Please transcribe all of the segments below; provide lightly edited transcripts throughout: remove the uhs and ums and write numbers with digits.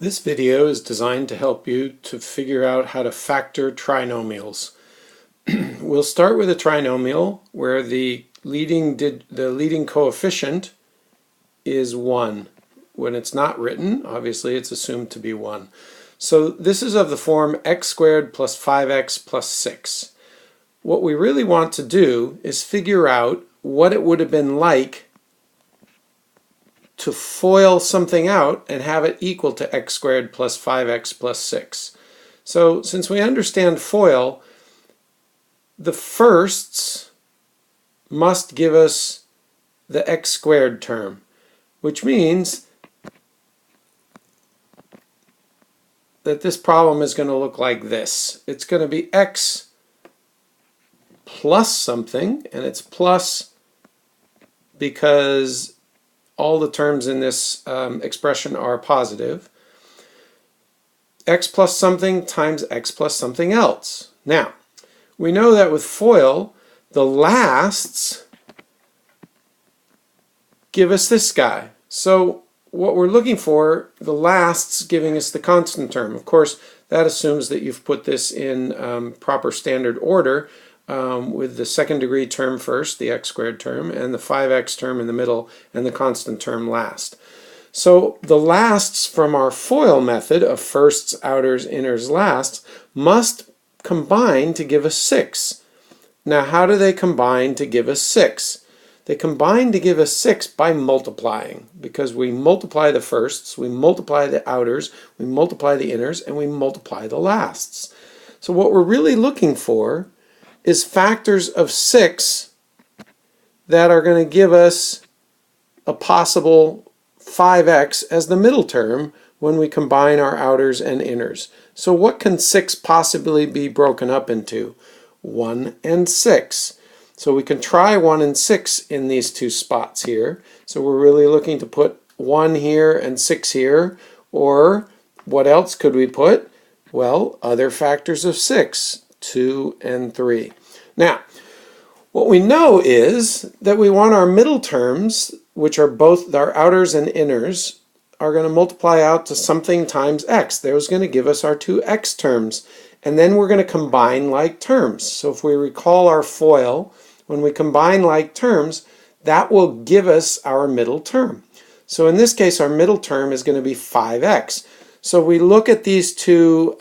This video is designed to help you to figure out how to factor trinomials. We'll start with a trinomial where the leading coefficient is 1. When it's not written, obviously it's assumed to be 1. So this is of the form x squared plus 5x plus 6. What we really want to do is figure out what it would have been like to FOIL something out and have it equal to x squared plus 5x plus 6. So since we understand FOIL, the firsts must give us the x squared term, which means that this problem is going to look like this. It's going to be x plus something, and it's plus because all the terms in this expression are positive. X plus something times x plus something else. Now, we know that with FOIL, the lasts give us this guy. So what we're looking for, the lasts giving us the constant term. Of course, that assumes that you've put this in proper standard order, with the second degree term first, the x squared term, and the 5x term in the middle, and the constant term last. So the lasts from our FOIL method of firsts, outers, inners, lasts must combine to give us 6. Now how do they combine to give us 6? They combine to give us 6 by multiplying, because we multiply the firsts, we multiply the outers, we multiply the inners, and we multiply the lasts. So what we're really looking for is factors of 6 that are going to give us a possible 5x as the middle term when we combine our outers and inners. So what can 6 possibly be broken up into? 1 and 6. So we can try 1 and 6 in these two spots here. So we're really looking to put 1 here and 6 here. Or what else could we put? Well, other factors of 6. 2 and 3. Now, what we know is that we want our middle terms, which are both our outers and inners, are going to multiply out to something times x. There's going to give us our two x terms. And then we're going to combine like terms. So if we recall our FOIL, when we combine like terms, that will give us our middle term. So in this case, our middle term is going to be 5x. So we look at these two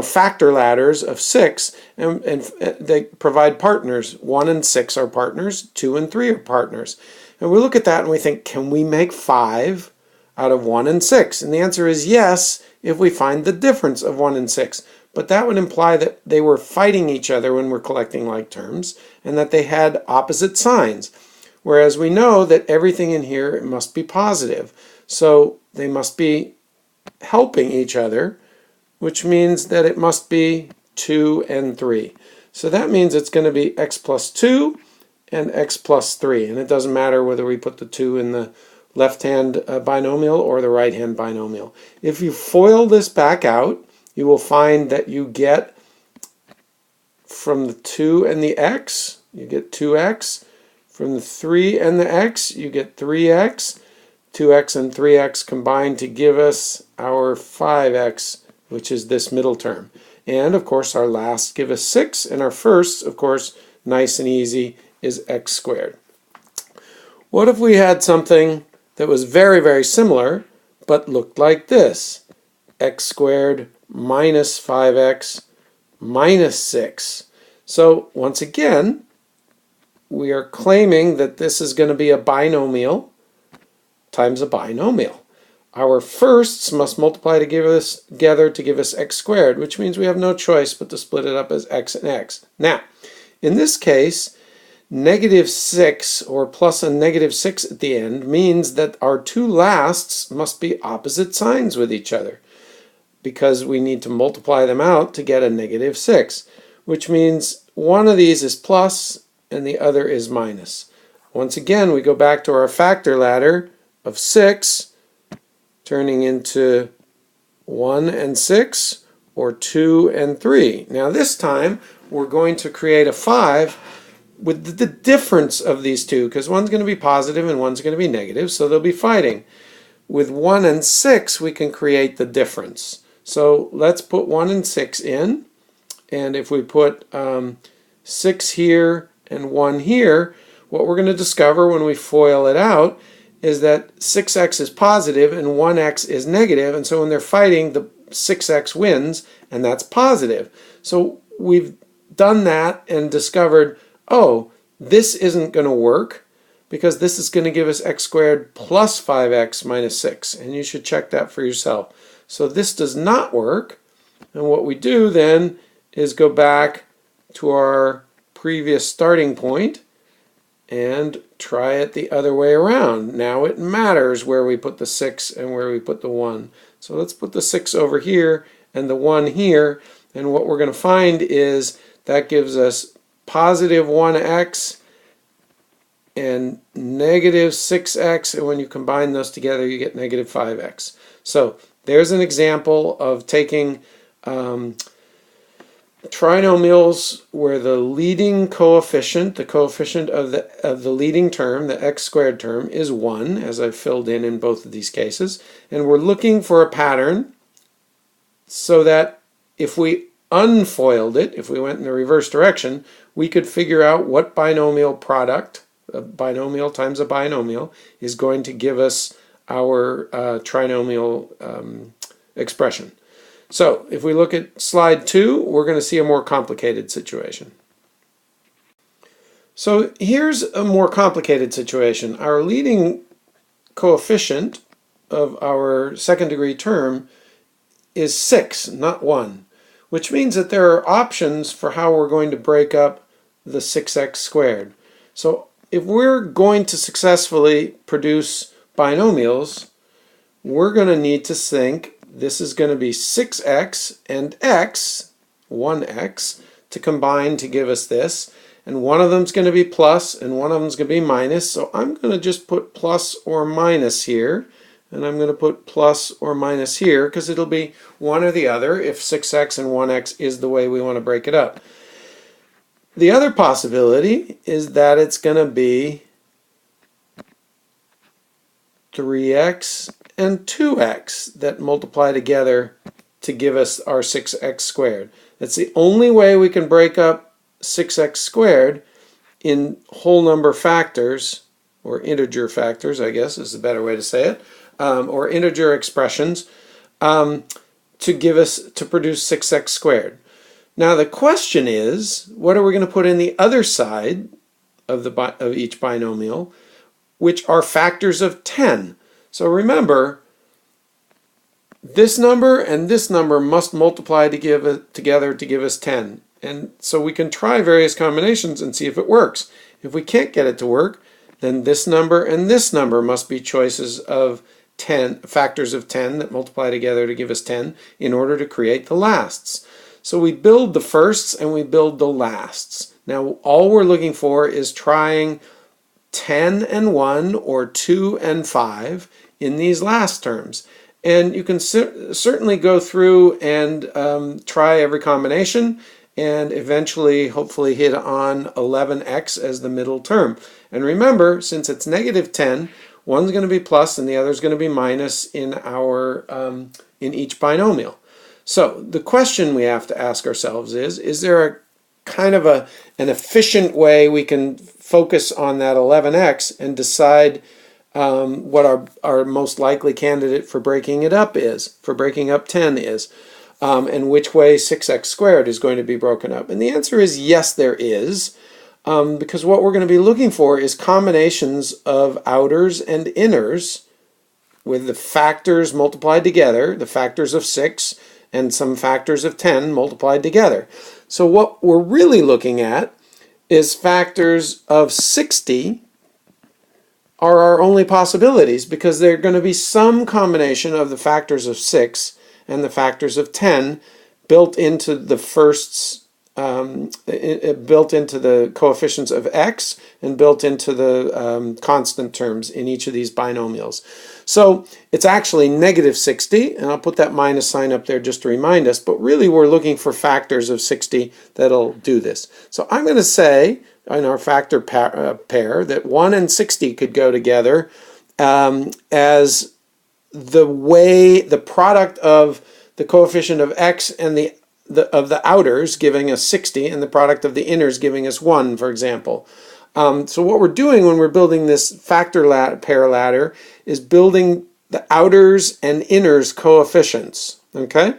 factor ladders of 6, and they provide partners. 1 and 6 are partners, 2 and 3 are partners. And we look at that and we think, can we make 5 out of 1 and 6? And the answer is yes, if we find the difference of 1 and 6. But that would imply that they were fighting each other when we're collecting like terms, and that they had opposite signs. Whereas we know that everything in here must be positive. So they must be helping each other, which means that it must be 2 and 3. So that means it's going to be x plus 2 and x plus 3. And it doesn't matter whether we put the 2 in the left-hand binomial or the right-hand binomial. If you FOIL this back out, you will find that you get from the 2 and the x, you get 2x. From the 3 and the x, you get 3x. 2x and 3x combine to give us our 5x, which is this middle term. And of course our last give us 6, and our first, of course, nice and easy, is x squared. What if we had something that was very, very similar, but looked like this? X squared minus 5x minus 6. So once again, we are claiming that this is going to be a binomial times a binomial. Our firsts must multiply together to give us x squared, which means we have no choice but to split it up as x and x. Now, in this case, negative 6 or plus a negative 6 at the end means that our two lasts must be opposite signs with each other, because we need to multiply them out to get a negative 6, which means one of these is plus and the other is minus. Once again, we go back to our factor ladder of 6, turning into 1 and 6, or 2 and 3. Now this time, we're going to create a 5 with the difference of these two, because one's going to be positive and one's going to be negative, so they'll be fighting. with 1 and 6, we can create the difference. So let's put 1 and 6 in. And if we put 6 here and 1 here, what we're going to discover when we FOIL it out is that 6x is positive and 1x is negative. And so when they're fighting, the 6x wins, and that's positive. So we've done that and discovered, oh, this isn't going to work because this is going to give us x squared plus 5x minus 6. And you should check that for yourself. So this does not work. And what we do then is go back to our previous starting point and try it the other way around. Now it matters where we put the 6 and where we put the 1. So let's put the 6 over here and the 1 here. And what we're going to find is that gives us positive 1x and negative 6x. And when you combine those together, you get negative 5x. So there's an example of taking trinomials where the leading coefficient, the coefficient of the leading term, the x squared term, is 1, as I've filled in both of these cases. And we're looking for a pattern so that if we unfoiled it, if we went in the reverse direction, we could figure out what binomial product, a binomial times a binomial, is going to give us our trinomial expression. So if we look at slide 2, we're going to see a more complicated situation. So here's a more complicated situation. Our leading coefficient of our second degree term is 6, not 1, which means that there are options for how we're going to break up the 6x squared. So if we're going to successfully produce binomials, we're going to need to think this is going to be 6x and x, 1x, to combine to give us this. And one of them is going to be plus and one of them is going to be minus. So I'm going to just put plus or minus here. And I'm going to put plus or minus here because it'll be one or the other if 6x and 1x is the way we want to break it up. The other possibility is that it's going to be 3x and 2x that multiply together to give us our 6x squared. That's the only way we can break up 6x squared in whole number factors, or integer factors, I guess is a better way to say it, or integer expressions, to produce 6x squared. Now the question is, what are we going to put in the other side of each binomial, which are factors of 10? So remember, this number and this number must multiply together to give us 10. And so we can try various combinations and see if it works. If we can't get it to work, then this number and this number must be choices of 10, factors of 10 that multiply together to give us 10 in order to create the lasts. So we build the firsts and we build the lasts. Now all we're looking for is trying 10 and 1 or 2 and 5 in these last terms. And you can certainly go through and try every combination and eventually hopefully hit on 11x as the middle term. And remember, since it's negative 10, one's going to be plus and the other's going to be minus in each binomial. So the question we have to ask ourselves is there a kind of an efficient way we can focus on that 11x and decide what our most likely candidate for breaking it up is, for breaking up 10 is, and which way 6x squared is going to be broken up? And the answer is yes, there is, because what we're going to be looking for is combinations of outers and inners with the factors multiplied together, the factors of 6 and some factors of 10 multiplied together. So what we're really looking at is factors of 60 are our only possibilities because they're going to be some combination of the factors of 6 and the factors of 10 built into the firsts, built into the coefficients of x and built into the constant terms in each of these binomials. So it's actually negative 60, and I'll put that minus sign up there just to remind us, but really we're looking for factors of 60 that'll do this. So I'm going to say in our factor pair that 1 and 60 could go together as the product of the coefficient of x and of the outers giving us 60 and the product of the inners giving us 1, for example. So what we're doing when we're building this pair ladder is building the outers and inners coefficients. Okay.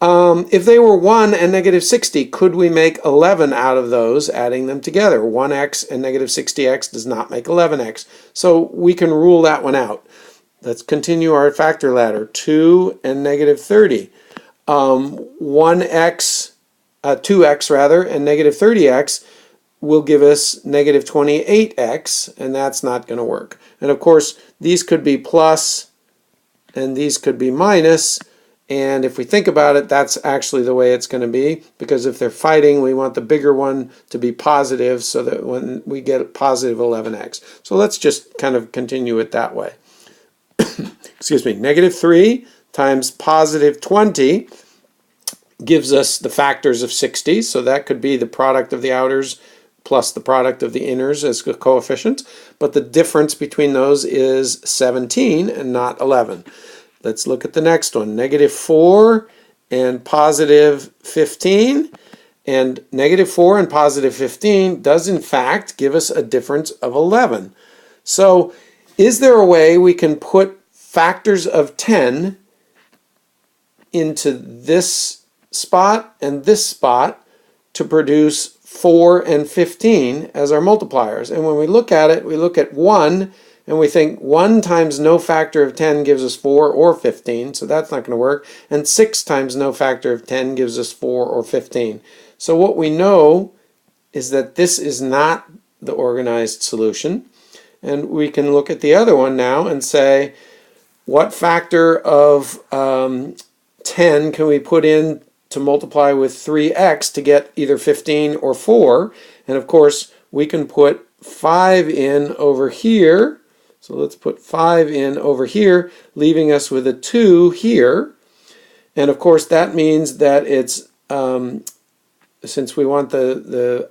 If they were 1 and negative 60, could we make 11 out of those, adding them together? 1x and negative 60x does not make 11x. So we can rule that one out. Let's continue our factor ladder. 2 and negative 30. 2x rather, and negative 30x will give us negative 28x, and that's not going to work. And of course, these could be plus, and these could be minus. And if we think about it, that's actually the way it's going to be, because if they're fighting, we want the bigger one to be positive so that when we get positive 11x. So let's just kind of continue it that way. Excuse me, negative 3 times positive 20 gives us the factors of 60. So that could be the product of the outers plus the product of the inners as a coefficient. But the difference between those is 17 and not 11. Let's look at the next one. Negative 4 and positive 15. And negative 4 and positive 15 does in fact give us a difference of 11. So is there a way we can put factors of 10 into this spot and this spot to produce 4 and 15 as our multipliers? And when we look at it, we look at 1 and we think 1 times no factor of 10 gives us 4 or 15, so that's not going to work. And 6 times no factor of 10 gives us 4 or 15. So what we know is that this is not the organized solution. And we can look at the other one now and say, what factor of 10 can we put in to multiply with 3x to get either 15 or 4? And of course, we can put 5 in over here. So let's put 5 in over here, leaving us with a 2 here. And of course, that means that it's, since we want the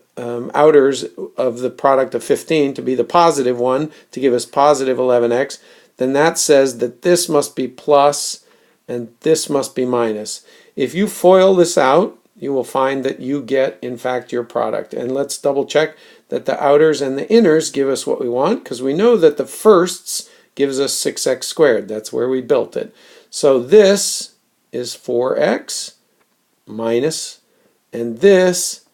outers of the product of 15 to be the positive one to give us positive 11x, then that says that this must be plus and this must be minus. If you FOIL this out, you will find that you get, in fact, your product. And let's double check that the outers and the inners give us what we want, because we know that the firsts gives us 6x squared. That's where we built it. So this is 4x minus, and this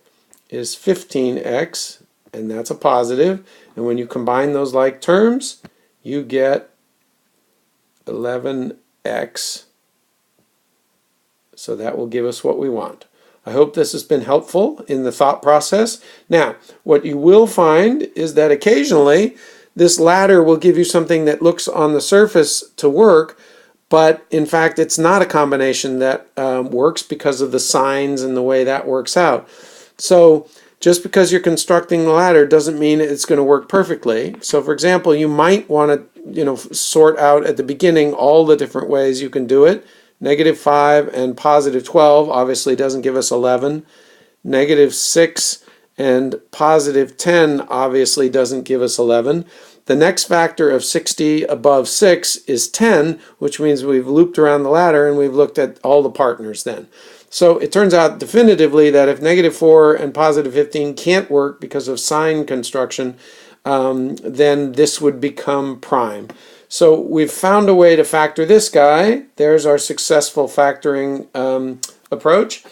is 15x, and that's a positive. And when you combine those like terms, you get 11x. So that will give us what we want. I hope this has been helpful in the thought process. Now, what you will find is that occasionally this ladder will give you something that looks on the surface to work, but in fact it's not a combination that works because of the signs and the way that works out. So just because you're constructing the ladder doesn't mean it's going to work perfectly. So for example, you might want to sort out at the beginning all the different ways you can do it. Negative 5 and positive 12 obviously doesn't give us 11. Negative 6 and positive 10 obviously doesn't give us 11. The next factor of 60 above 6 is 10, which means we've looped around the ladder and we've looked at all the partners then. So it turns out definitively that if negative 4 and positive 15 can't work because of sign construction, then this would become prime. So we've found a way to factor this guy. There's our successful factoring approach.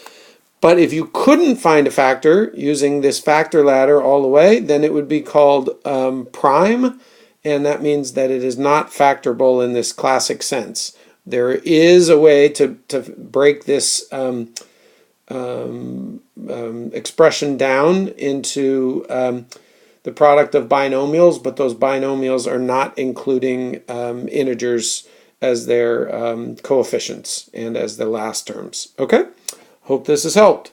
But if you couldn't find a factor using this factor ladder all the way, then it would be called prime, and that means that it is not factorable in this classic sense. There is a way to break this expression down into the product of binomials, but those binomials are not including integers as their coefficients and as the last terms. Okay? Hope this has helped.